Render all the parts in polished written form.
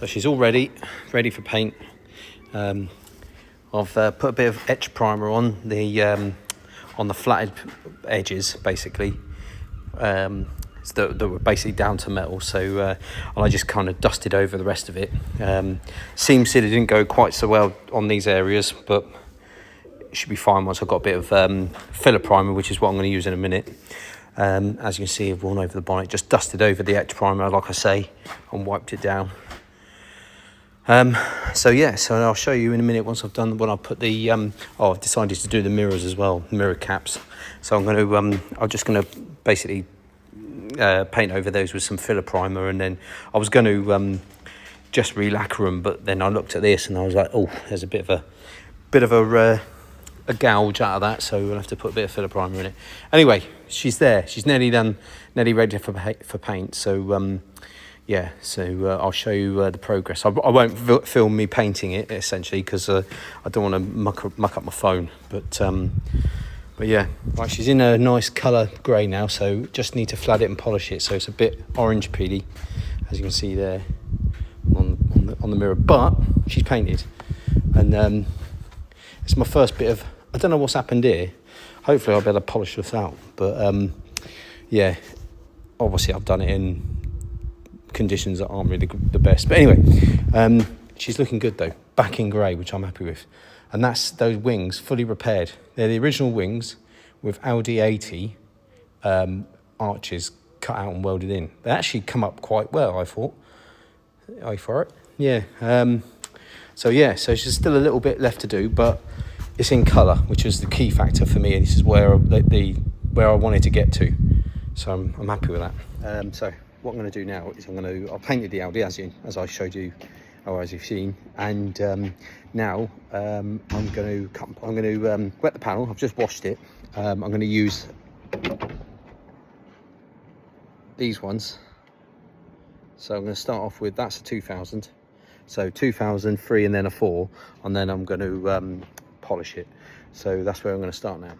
So she's all ready for paint. I've put a bit of etch primer on the flatted edges, basically, that were basically down to metal. So and I just kind of dusted over the rest of it. Seam sealer didn't go quite so well on these areas, but it should be fine once I've got a bit of filler primer, which is what I'm going to use in a minute. As you can see, I've worn over the bonnet, just dusted over the etch primer, like I say, and wiped it down. So I'll show you in a minute once I've done, when I put the I've decided to do the mirrors as well, mirror caps. So I'm just going to basically paint over those with some filler primer, and then I was going to just re-lacquer them, but then I looked at this and I was like, oh, there's a bit of a gouge out of that, so we'll have to put a bit of filler primer in it. Anyway, she's there. She's nearly done, nearly ready for paint. So I'll show you the progress. I won't film me painting it, essentially, because I don't want to muck up my phone. But yeah, right, she's in a nice colour grey now, so just need to flat it and polish it. So it's a bit orange peely, as you can see there on the mirror. But she's painted, and it's my first bit of, I don't know what's happened here. Hopefully I'll be able to polish this out. But yeah, obviously I've done it in conditions that aren't really the best. But anyway, she's looking good though. Back in grey, which I'm happy with. And that's those wings fully repaired. They're the original wings with Audi 80 arches cut out and welded in. They actually come up quite well, I thought. Eye for it. Yeah. So there's still a little bit left to do, but it's in colour, which is the key factor for me, and this is where I wanted to get to. So I'm happy with that. So what I'm going to do now is I painted the Audi as I showed you, or as you've seen, and now I'm going to wet the panel. I've just washed it. I'm going to use these ones. So I'm going to start off with, that's a 2000. So 2000, 3, and then a 4, and then I'm going to polish it. So that's where I'm going to start now.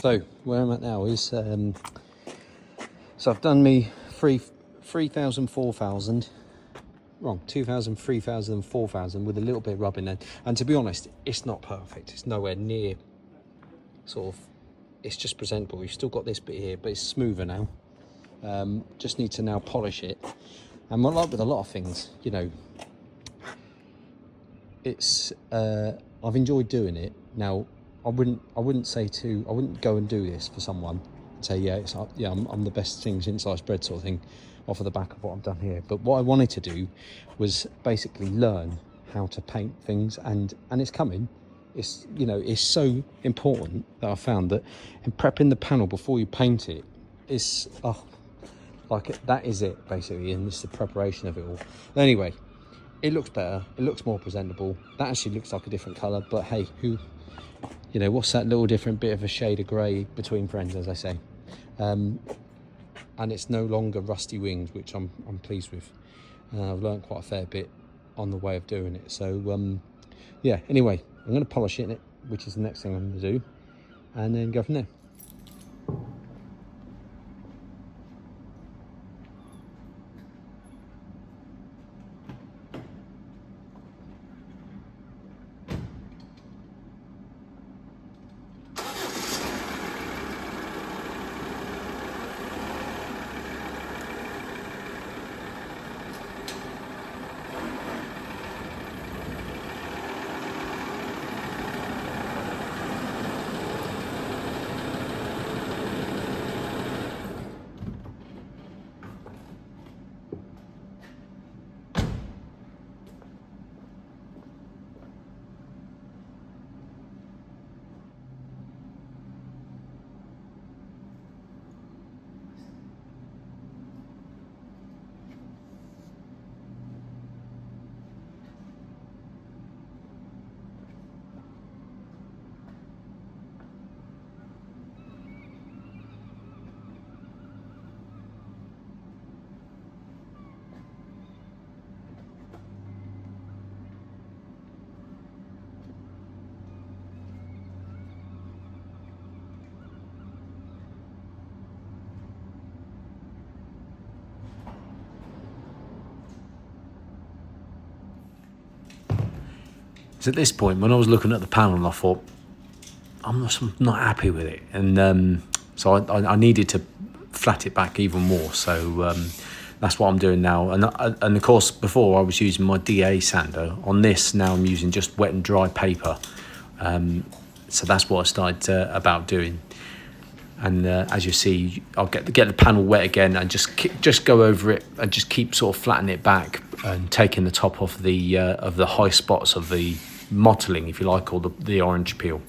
So where I'm at now is, so I've done me 3,000, 4,000, wrong, 2,000, 3,000 and 4,000 with a little bit of rubbing in. And to be honest, it's not perfect. It's nowhere near sort of, it's just presentable. We've still got this bit here, but it's smoother now. Just need to now polish it. And like with a lot of things, you know, it's, I've enjoyed doing it. Now, I wouldn't go and do this for someone and say, I'm the best thing since sliced bread sort of thing off of the back of what I've done here. But what I wanted to do was basically learn how to paint things, and it's coming. It's, you know, it's so important that I found that in prepping the panel before you paint it, it's, Like that is it basically, and this is the preparation of it all. Anyway, it looks better, it looks more presentable. That actually looks like a different colour, but hey, who, you know, what's that little different bit of a shade of grey between friends, as I say. And it's no longer rusty wings, which I'm pleased with. I've learned quite a fair bit on the way of doing it. So yeah, anyway, I'm going to polish it, which is the next thing I'm going to do, and then go from there. So at this point, when I was looking at the panel, I thought, I'm not happy with it. And so I needed to flat it back even more. So that's what I'm doing now. And of course, before I was using my DA sander. On this, now I'm using just wet and dry paper. So that's what I started about doing. And as you see, I'll get the panel wet again and just go over it and just keep sort of flattening it back and taking the top off the high spots of the mottling, if you like, or the orange peel.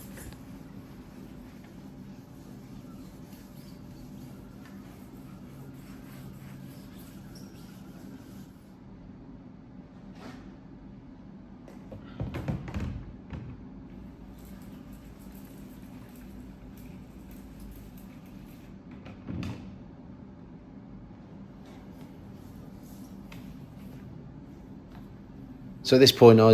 So at this point, I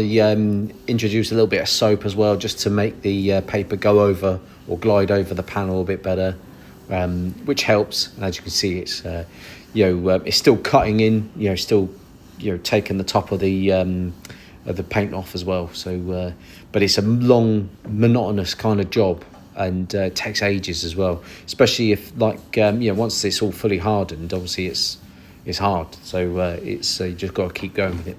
introduced a little bit of soap as well, just to make the paper go over or glide over the panel a bit better, which helps. And as you can see, it's it's still cutting in, still taking the top of the paint off as well. So, but it's a long, monotonous kind of job, and takes ages as well. Especially if once it's all fully hardened, obviously it's hard. So you just got to keep going with it.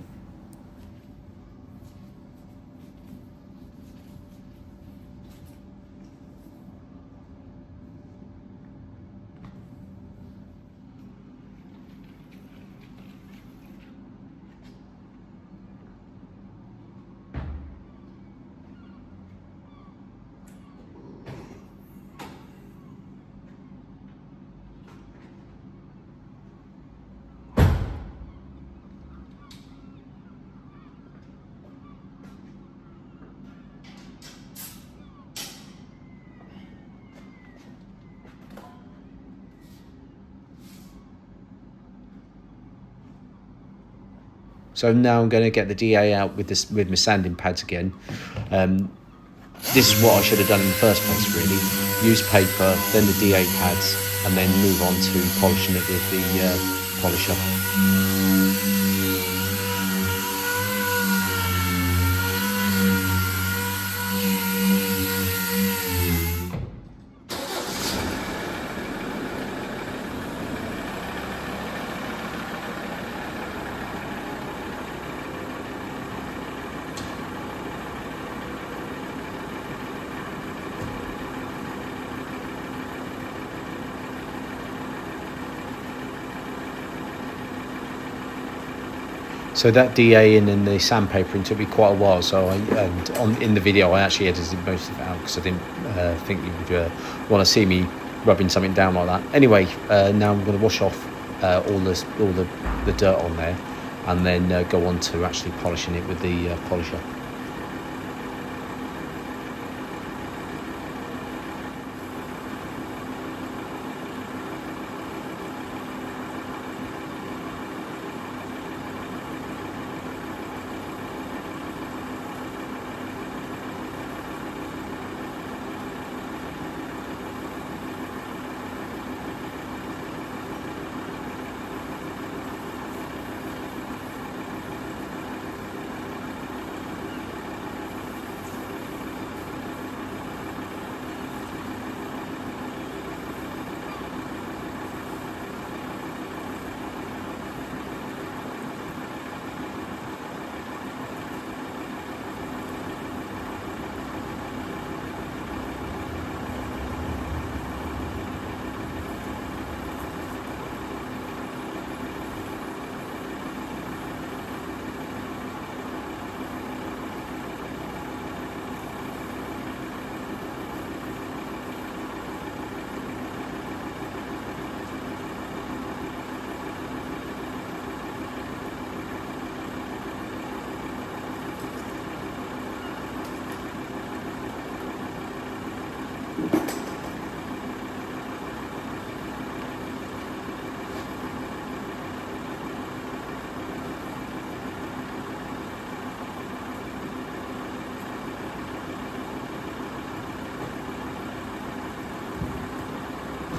So now I'm going to get the DA out with my sanding pads again. This is what I should have done in the first place, really. Use paper, then the DA pads, and then move on to polishing it with the polisher. So that DA-ing and the sandpapering took me quite a while. So in the video, I actually edited most of it out because I didn't think you would want to see me rubbing something down like that. Anyway, now I'm going to wash off all the dirt on there, and then go on to actually polishing it with the polisher.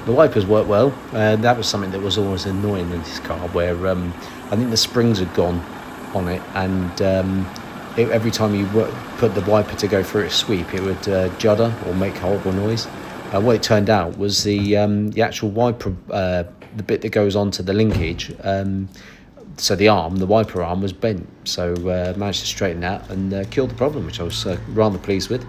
The wipers work well. That was something that was always annoying in this car, where I think the springs had gone on it, and every time you put the wiper to go through its sweep, it would judder or make horrible noise. What it turned out was the actual wiper, the bit that goes onto the linkage, so the wiper arm was bent. So managed to straighten that and killed the problem, which I was rather pleased with.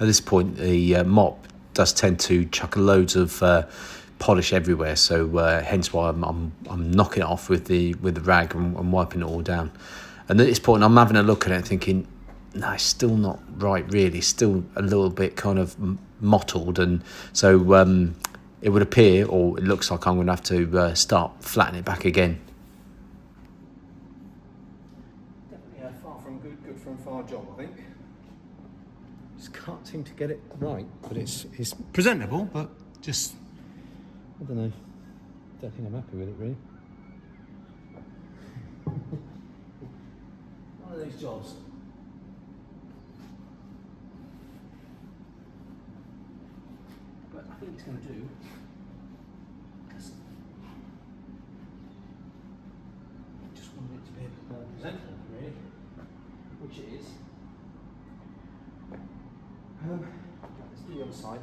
at this point the mop does tend to chuck loads of polish everywhere, so hence why I'm knocking it off with the rag and wiping it all down. And at this point I'm having a look at it thinking, no, it's still not right really, still a little bit kind of mottled, and so it would appear, or it looks like I'm going to have to start flattening it back again. Definitely a far from good from far job, I think. Just can't seem to get it right, but it's presentable, but just, I don't know, don't think I'm happy with it really. One of these jobs. But I think it's going to do. Just wanted it to be a bit more presentable, really, which it is. Let's do the other side.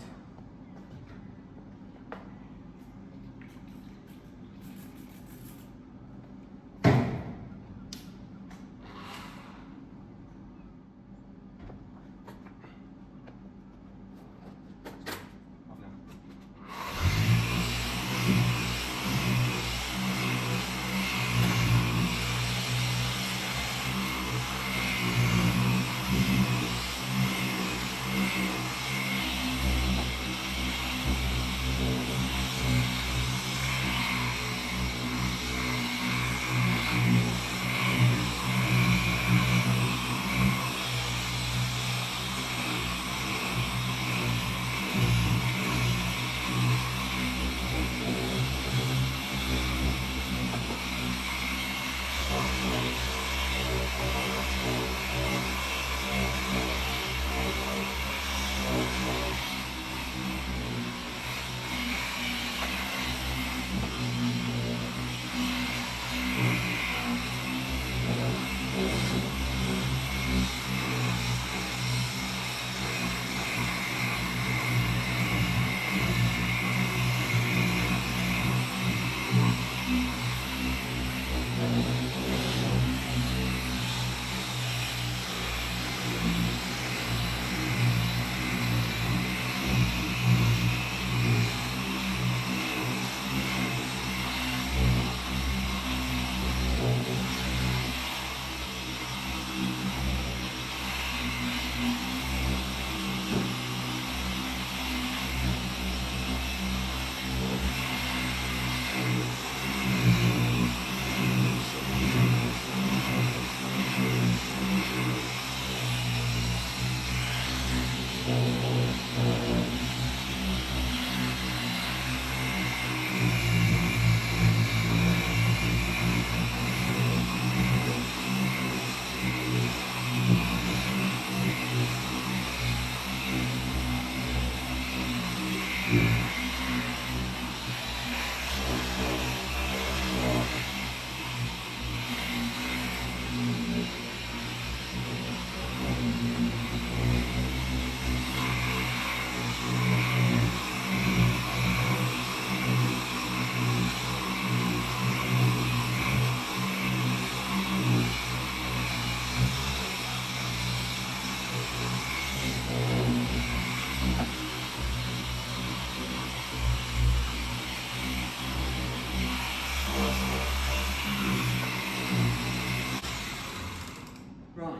Right,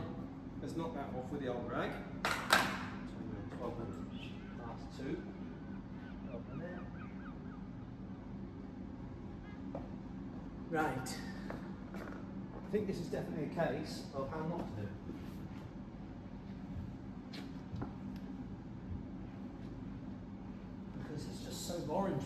let's knock that off with the old rag. So we're 12 minutes past 2. Open there. Right. I think this is definitely a case of how not to do. Because it's just so orange.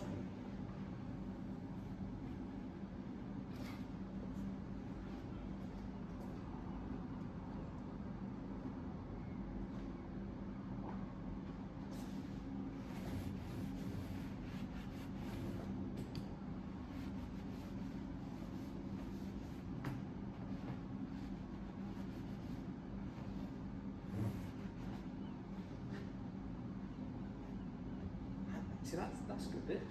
See, that's a good bit.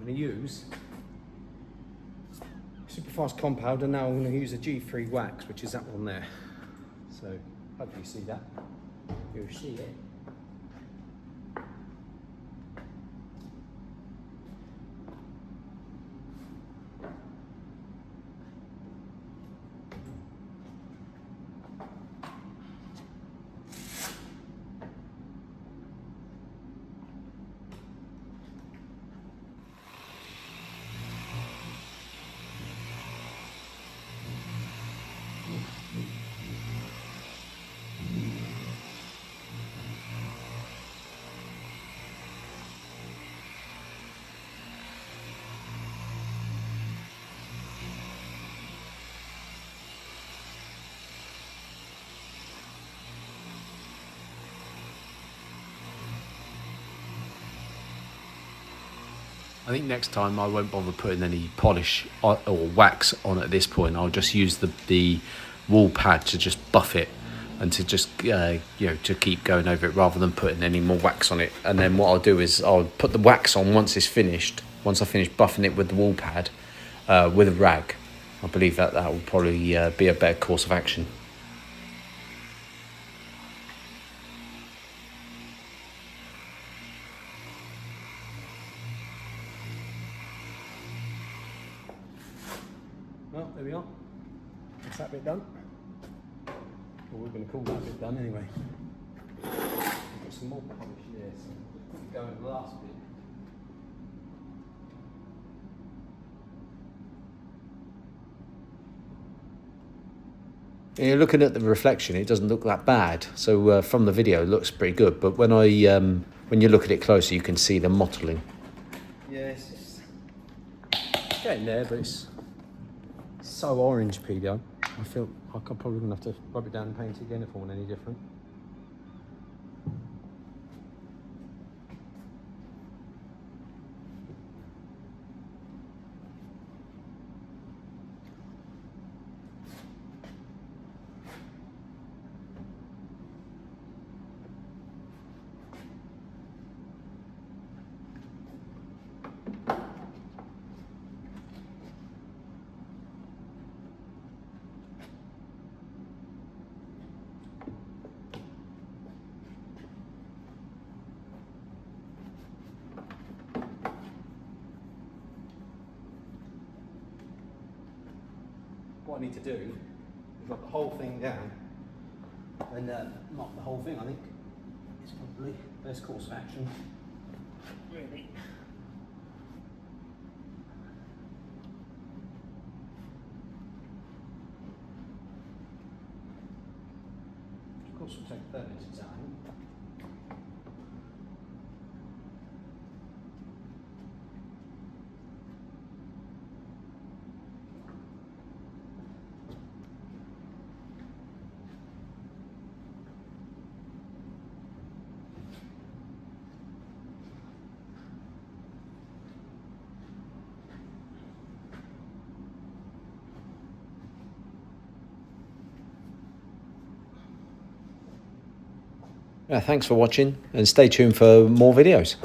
I'm going to use Superfast Compound, and now I'm going to use a G3 wax, which is that one there. So hopefully you see that. You'll see it. I think next time I won't bother putting any polish or wax on at this point. I'll just use the wool pad to just buff it and to just to keep going over it rather than putting any more wax on it. And then what I'll do is I'll put the wax on once it's finished. Once I finish buffing it with the wool pad with a rag, I believe that will probably be a better course of action. Well, there we are. That's that bit done. Well, we're going to call that bit done anyway. We've got some more polish here, so we'll go in the last bit. You're looking at the reflection, it doesn't look that bad. So from the video, it looks pretty good. But when when you look at it closer, you can see the mottling. Yeah, it's just getting there, but it's so orange, PDO. I feel like I'm probably gonna have to rub it down and paint it again if I want any different. What I need to do is rub the whole thing down and not the whole thing. I think it's probably the best course of action, really. Of course, we'll take 30 minutes time. Thanks for watching and stay tuned for more videos.